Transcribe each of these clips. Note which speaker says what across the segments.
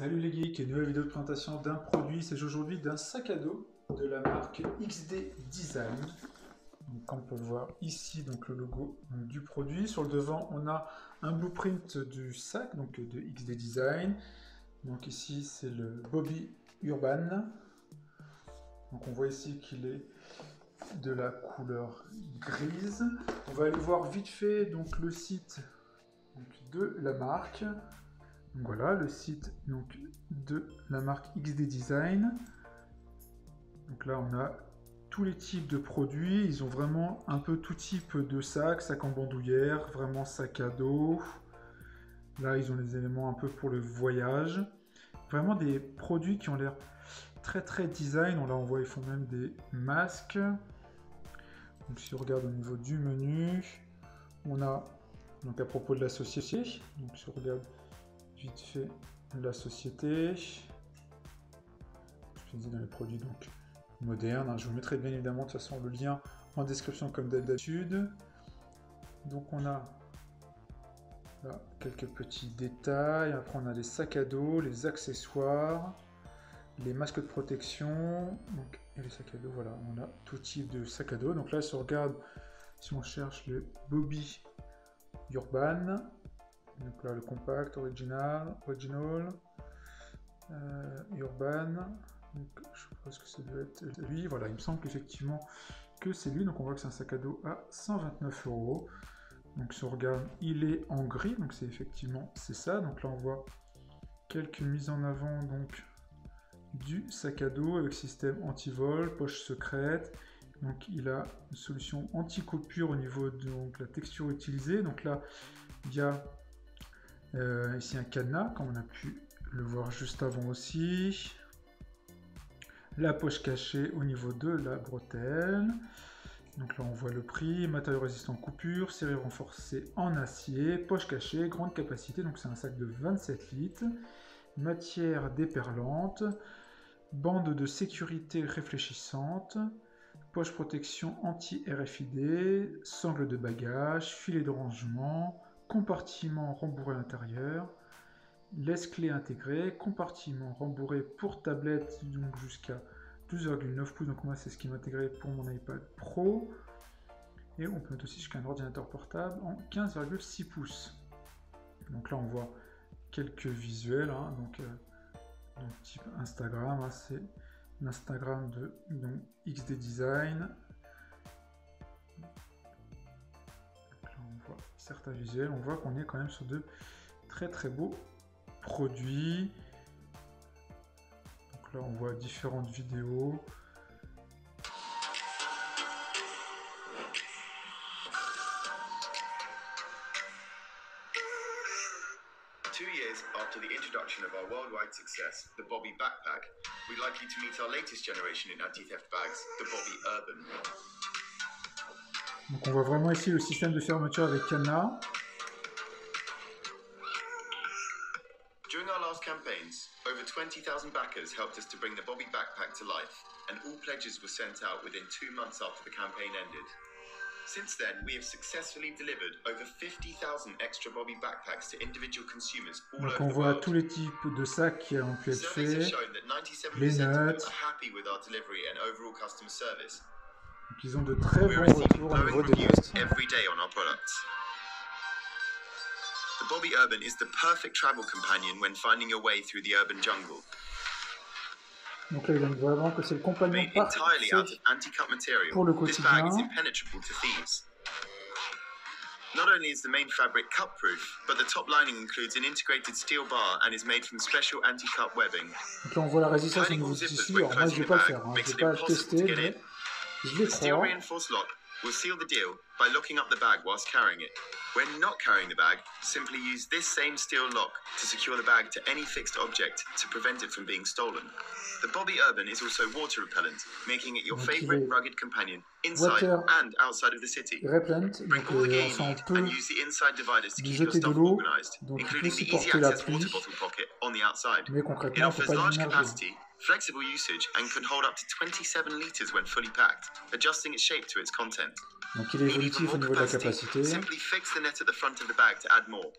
Speaker 1: Salut les geeks, nouvelle vidéo de présentation d'un produit. Il s'agit aujourd'hui d'un sac à dos de la marque XD Design. Donc, comme on peut le voir ici, donc le logo du produit. Sur le devant, on a un blueprint du sac, donc de XD Design. Donc ici, c'est le Bobby Urban. Donc on voit ici qu'il est de la couleur grise. On va aller voir vite fait donc le site de la marque. Donc voilà le site donc, de la marque XD Design. Donc là on a tous les types de produits. Ils ont vraiment un peu tout type de sac en bandoulière, vraiment sac à dos. Là ils ont les éléments un peu pour le voyage. Vraiment des produits qui ont l'air très design. Là on voit ils font même des masques. Donc si on regarde au niveau du menu, on a donc à propos de la société. Donc si on regarde vite fait la société, je disais dans les produits donc modernes. Je vous mettrai bien évidemment de toute façon le lien en description comme d'habitude. Donc on a là quelques petits détails. Après on a les sacs à dos, les accessoires, les masques de protection, donc, et les sacs à dos. Voilà, on a tout type de sac à dos. Donc là si on regarde, si on cherche le Bobby Urban. Donc là, le compact, original, urban. Donc, je pense que ça doit être lui. Voilà, il me semble qu'effectivement que c'est lui. Donc on voit que c'est un sac à dos à 129 €. Donc si on regarde, il est en gris. Donc c'est effectivement c'est ça. Donc là on voit quelques mises en avant donc du sac à dos avec système anti-vol, poche secrète. Donc il a une solution anti-coupure au niveau de donc, la texture utilisée. Donc là il y a ici un cadenas, comme on a pu le voir juste avant aussi. La poche cachée au niveau de la bretelle. Donc là on voit le prix, matériau résistant coupure, série renforcée en acier, poche cachée, grande capacité, donc c'est un sac de 27 litres. Matière déperlante, bande de sécurité réfléchissante, poche protection anti-RFID, sangle de bagage, filet de rangement, compartiment rembourré intérieur, laisse-clé intégrée, compartiment rembourré pour tablette donc jusqu'à 12,9 pouces, donc moi c'est ce qui m'a intégré pour mon iPad Pro, et on peut mettre aussi jusqu'à un ordinateur portable en 15,6 pouces. Donc là on voit quelques visuels, donc type Instagram, c'est l'Instagram de donc, XD Design. On voit certains visuels, on voit qu'on est quand même sur de très beaux produits. Donc là on voit différentes vidéos.
Speaker 2: After the introduction of our worldwide success, the Bobby Backpack, we'd like you to meet our latest generation in anti-theft bags, the Bobby Urban.
Speaker 1: Donc on voit vraiment ici le système de fermeture avec cadenas.
Speaker 2: During our last campaigns, over 20,000 backers helped us to bring the Bobby Backpack to life, and all pledges were sent out within 2 months after the campaign ended. Since then, we have successfully delivered over 50,000 extra Bobby backpacks to individual consumers all over the world.
Speaker 1: Donc on voit tous les types de sacs qui ont pu être faits, les notes. Donc ils ont de très bons retours au niveau des notes.
Speaker 2: The Bobby Urban is the perfect travel companion when finding your way through the urban jungle.
Speaker 1: Donc là, ils ont vraiment que c'est le compagnon parfait pour le quotidien.
Speaker 2: Not only is the main fabric cut-proof, but the top lining includes an integrated steel bar and is made from special anti-cut webbing.
Speaker 1: Donc là, on voit la résistance au niveau du tissu. Alors moi, je vais pas le faire, je vais pas le tester, mais je les crois.
Speaker 2: We'll seal the deal by locking up the bag whilst carrying it. When not carrying the bag, simply use this same steel lock to secure the bag to any fixed object to prevent it from being stolen. The Bobby Urban is also water repellent, making it your favorite rugged companion inside and outside of the city. Bring all the gear you need and use the inside dividers to keep your stuff organized, including the easy access water bottle pocket on the outside. It offers large capacity, flexible usage, and can hold up to 27 liters when fully packed, adjusting its shape to its content.
Speaker 1: Donc il est évolutif au niveau de la capacité.
Speaker 2: Simply fix the net at the front of the bag to add more.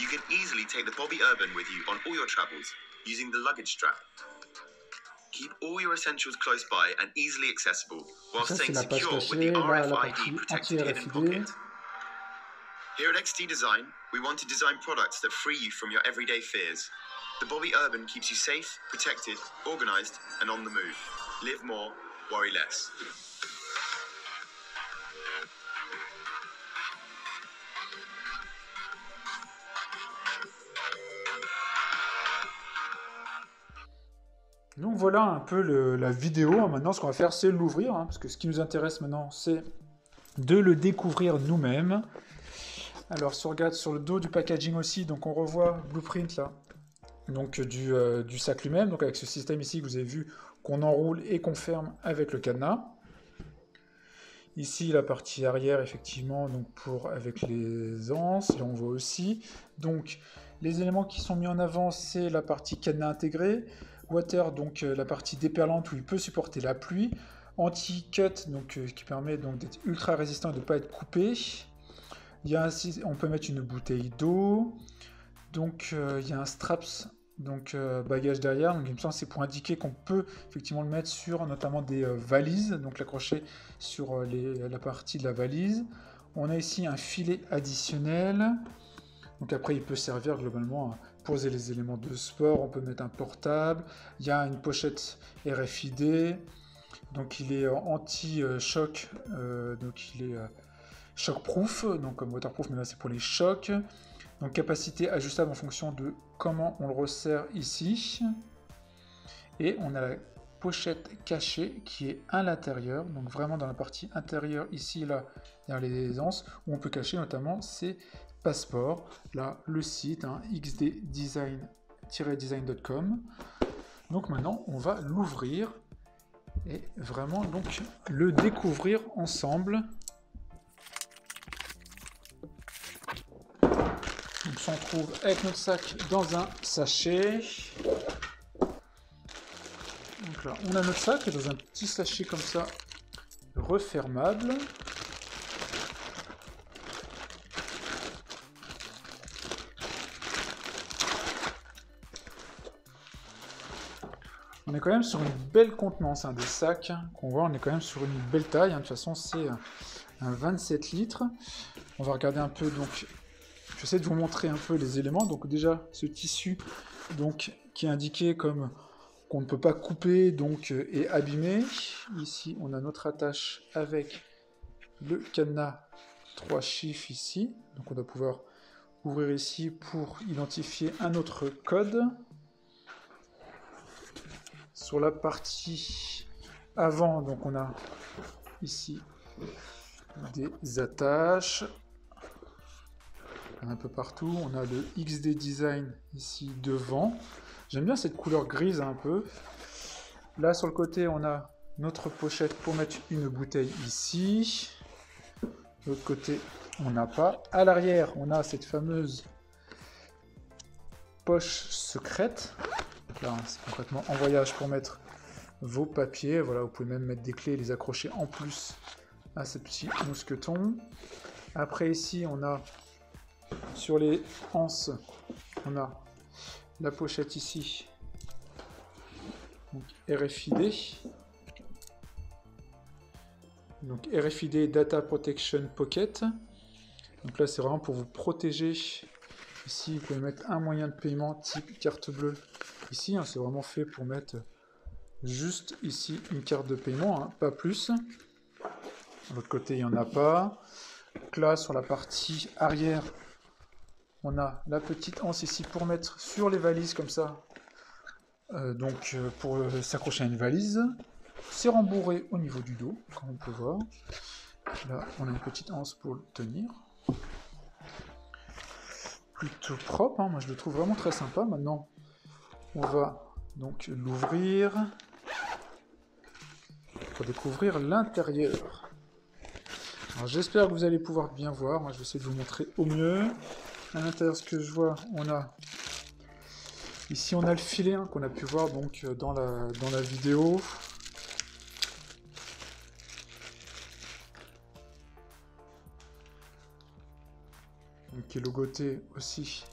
Speaker 2: You can easily take the Bobby Urban with you on all your travels using the luggage strap. Keep all your essentials close by and easily accessible while
Speaker 1: Ça,
Speaker 2: staying
Speaker 1: c'est la page
Speaker 2: secure with
Speaker 1: cachée,
Speaker 2: the
Speaker 1: là, la
Speaker 2: RFID
Speaker 1: partie
Speaker 2: protected hidden
Speaker 1: anti-RFID.
Speaker 2: pocket. Here at XT Design, we want to design products that free you from your everyday fears. The Bobby Urban keeps you safe, protected, organized, and on the move. Live more, worry less.
Speaker 1: Donc voilà un peu la vidéo. Maintenant, ce qu'on va faire, c'est l'ouvrir, hein, parce que ce qui nous intéresse maintenant, c'est de le découvrir nous-mêmes. Alors, si on regarde sur le dos du packaging aussi, donc on revoit Blueprint là, donc du sac lui-même, donc avec ce système ici que vous avez vu qu'on enroule et qu'on ferme avec le cadenas. Ici, la partie arrière, effectivement, donc avec les anses, là on voit aussi. Donc, les éléments qui sont mis en avant, c'est la partie cadenas intégré. Water, donc la partie déperlante où il peut supporter la pluie. Anti-cut, donc qui permet donc d'être ultra résistant et de ne pas être coupé. Il y a on peut mettre une bouteille d'eau. Donc il y a un straps, donc bagage derrière. Donc il me semble que c'est pour indiquer qu'on peut effectivement le mettre sur notamment des valises, donc l'accrocher sur la partie de la valise. On a ici un filet additionnel. Donc après il peut servir globalement à poser les éléments de sport. On peut mettre un portable. Il y a une pochette RFID. Donc il est anti-choc, donc il est shock-proof, donc comme waterproof, mais là c'est pour les chocs. Donc capacité ajustable en fonction de comment on le resserre ici. Et on a la pochette cachée qui est à l'intérieur, donc vraiment dans la partie intérieure ici, là, derrière les anses, où on peut cacher notamment ses passeports. Là, le site, hein, xddesign-design.com. Donc maintenant, on va l'ouvrir et vraiment donc le découvrir ensemble. On s'en trouve avec notre sac dans un sachet. Donc là, on a notre sac dans un petit sachet comme ça, refermable. On est quand même sur une belle contenance des sacs qu'on voit, on est quand même sur une belle taille. De toute façon, c'est un 27 litres. On va regarder un peu, donc, j'essaie de vous montrer un peu les éléments. Donc déjà, ce tissu donc, qui est indiqué comme qu'on ne peut pas couper donc, et abîmer. Ici, on a notre attache avec le cadenas 3 chiffres ici. Donc on doit pouvoir ouvrir ici pour identifier un autre code. Sur la partie avant, donc on a ici des attaches un peu partout. On a le XD Design ici devant. J'aime bien cette couleur grise un peu. Là sur le côté, on a notre pochette pour mettre une bouteille ici. De l'autre côté, on n'a pas. À l'arrière, on a cette fameuse poche secrète. Là, c'est concrètement en voyage pour mettre vos papiers. Voilà, vous pouvez même mettre des clés et les accrocher en plus à ce petit mousqueton. Après ici, on a sur les anses, on a la pochette ici, donc RFID. Donc RFID Data Protection Pocket. Donc là, c'est vraiment pour vous protéger. Ici, vous pouvez mettre un moyen de paiement type carte bleue. Ici, hein, c'est vraiment fait pour mettre juste ici une carte de paiement, hein, pas plus. De l'autre côté, il n'y en a pas. Donc là, sur la partie arrière, on a la petite anse ici pour mettre sur les valises comme ça. Pour s'accrocher à une valise. C'est rembourré au niveau du dos, comme on peut voir. Là, on a une petite anse pour le tenir. Plutôt propre, hein. Moi je le trouve vraiment très sympa. Maintenant, on va donc l'ouvrir pour découvrir l'intérieur. Alors j'espère que vous allez pouvoir bien voir. Moi je vais essayer de vous montrer au mieux. À l'intérieur, ce que je vois, on a ici on a le filet hein, qu'on a pu voir donc dans la vidéo. Donc, qui est logoté aussi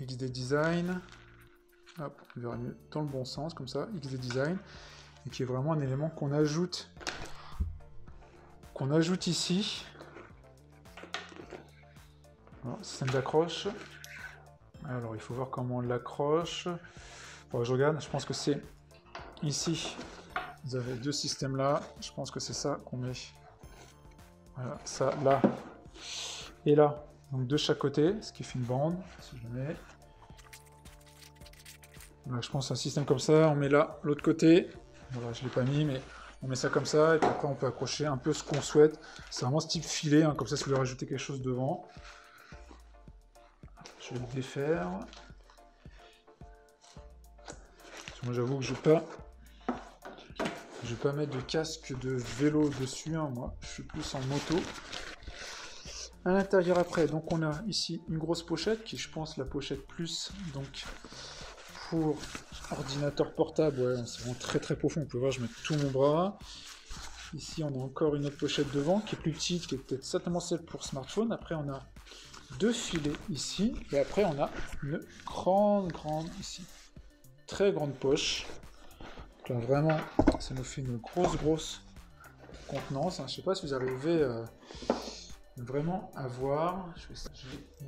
Speaker 1: XD Design. Hop, on verra mieux dans le bon sens, comme ça, XD Design. Et qui est vraiment un élément qu'on ajoute ici. Alors, système d'accroche. Alors, il faut voir comment on l'accroche. Bon, je regarde, je pense que c'est ici. Vous avez deux systèmes là. Je pense que c'est ça qu'on met. Voilà, ça là et là. Donc de chaque côté, ce qui fait une bande. Si je le mets. Voilà, je pense à un système comme ça. On met là l'autre côté. Voilà, je ne l'ai pas mis, mais on met ça comme ça. Et puis après, on peut accrocher un peu ce qu'on souhaite. C'est vraiment ce type filet. Hein, comme ça, si vous voulez rajouter quelque chose devant. Je vais le défaire. Moi, j'avoue que je vais pas mettre de casque de vélo dessus. Hein, moi, je suis plus en moto. À l'intérieur après, donc on a ici une grosse pochette qui, je pense, la pochette plus. Donc pour ordinateur portable, ouais, c'est vraiment très très profond. Vous pouvez voir, je mets tout mon bras. Ici, on a encore une autre pochette devant qui est plus petite, qui est peut-être certainement celle pour smartphone. Après, on a deux filets ici, et après on a une grande ici, très grande poche. Donc là vraiment, ça nous fait une grosse contenance. Hein. Je sais pas si vous arrivez vraiment à voir. J'ai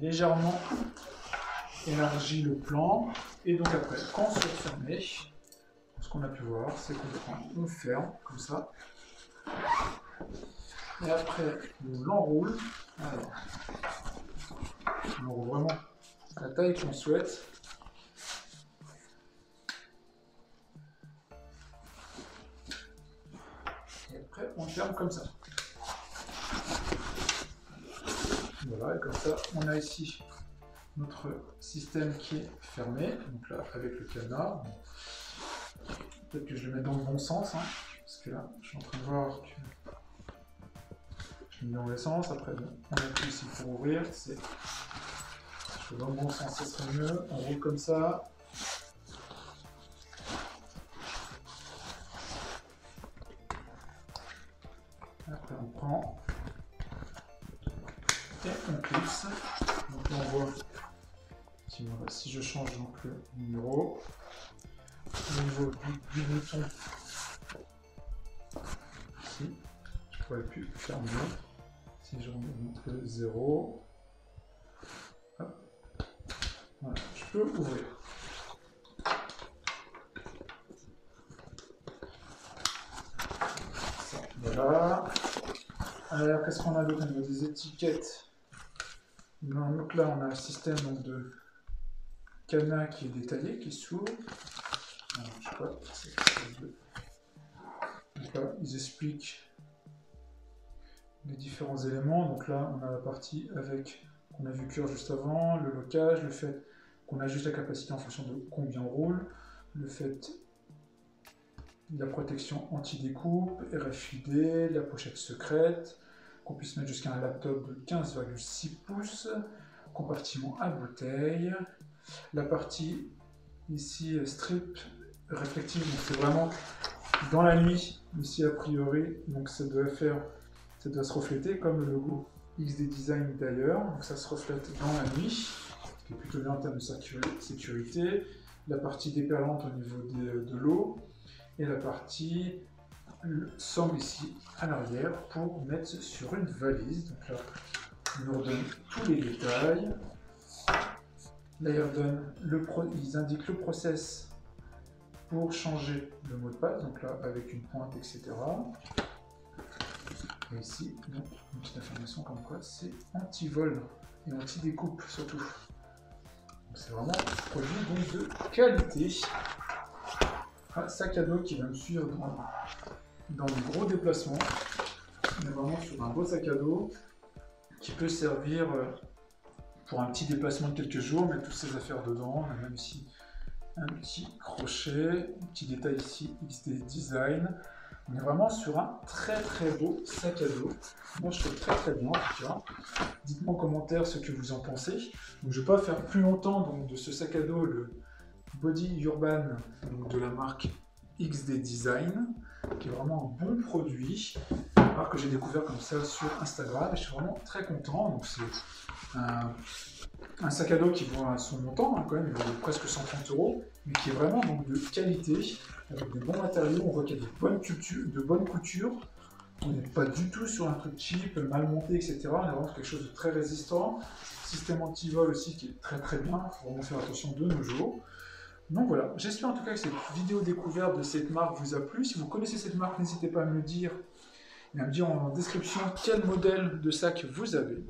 Speaker 1: légèrement élargi le plan, et donc après, quand c'est fermé, ce qu'on a pu voir, c'est qu'on prend, on ferme comme ça, et après on l'enroule. Alors, on enroule vraiment la taille qu'on souhaite. Et après, on ferme comme ça. Voilà, et comme ça, on a ici notre système qui est fermé. Donc là, avec le cadenas. Peut-être que je le mets dans le bon sens, hein, parce que là, je suis en train de voir que je le mets dans le sens. Après, bon, on appuie ici pour ouvrir. C'est dans le bon sens, ça serait mieux. On roule comme ça. Après on prend et on clipse. Donc là on voit si je change donc le numéro au niveau du bouton ici, je pourrais plus faire mieux. Si je remonte le 0, voilà, je peux ouvrir. Voilà. Alors, qu'est-ce qu'on a d'autre? On a des étiquettes. Donc là, on a un système donc, de cadenas qui est détaillé, qui s'ouvre. Alors, je sais pas, c'est quelque chose de... Donc là, ils expliquent les différents éléments. Donc là, on a la partie avec, qu'on a vu cœur juste avant, le locage, le fait qu'on ajuste la capacité en fonction de combien on roule, le fait de la protection anti-découpe, RFID, la pochette secrète, qu'on puisse mettre jusqu'à un laptop de 15,6 pouces, compartiment à bouteille, la partie ici strip réflective, donc c'est vraiment dans la nuit, ici a priori, donc ça doit se refléter comme le logo XD Design d'ailleurs, donc ça se reflète dans la nuit, ce qui est plutôt bien en termes de sécurité, la partie déperlante au niveau de l'eau, et la partie semble ici à l'arrière pour mettre sur une valise. Donc là, ils nous redonnent tous les détails. Là, ils indiquent le process pour changer le mot de passe, donc là avec une pointe, etc. Et ici, donc, une petite information comme quoi c'est anti-vol et anti-découpe surtout. C'est vraiment un produit donc, de qualité. Un sac à dos qui va me suivre dans de gros déplacements. On est vraiment sur un beau sac à dos qui peut servir pour un petit déplacement de quelques jours, mettre toutes ses affaires dedans. On a même ici un petit crochet, un petit détail ici, XD Design. On est vraiment sur un très beau sac à dos. Moi je trouve très bien en tout cas. Dites-moi en commentaire ce que vous en pensez. Donc, je ne vais pas faire plus longtemps donc, de ce sac à dos, le Body Urban donc, de la marque XD Design, qui est vraiment un bon produit, alors que j'ai découvert comme ça sur Instagram, et je suis vraiment très content. Donc c'est un Un sac à dos qui vaut à son montant, hein, quand même, il vaut presque 130 €, mais qui est vraiment donc, de qualité, avec de bons matériaux. On voit qu'il y a de bonnes coutures. On n'est pas du tout sur un truc cheap, mal monté, etc. On est vraiment sur quelque chose de très résistant. Système anti-vol aussi qui est très très bien. Il faut vraiment faire attention de nos jours. Donc voilà, j'espère en tout cas que cette vidéo découverte de cette marque vous a plu. Si vous connaissez cette marque, n'hésitez pas à me le dire et à me dire en description quel modèle de sac vous avez.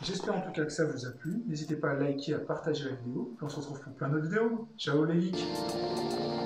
Speaker 1: J'espère en tout cas que ça vous a plu. N'hésitez pas à liker, à partager la vidéo. Puis on se retrouve pour plein d'autres vidéos. Ciao les geeks!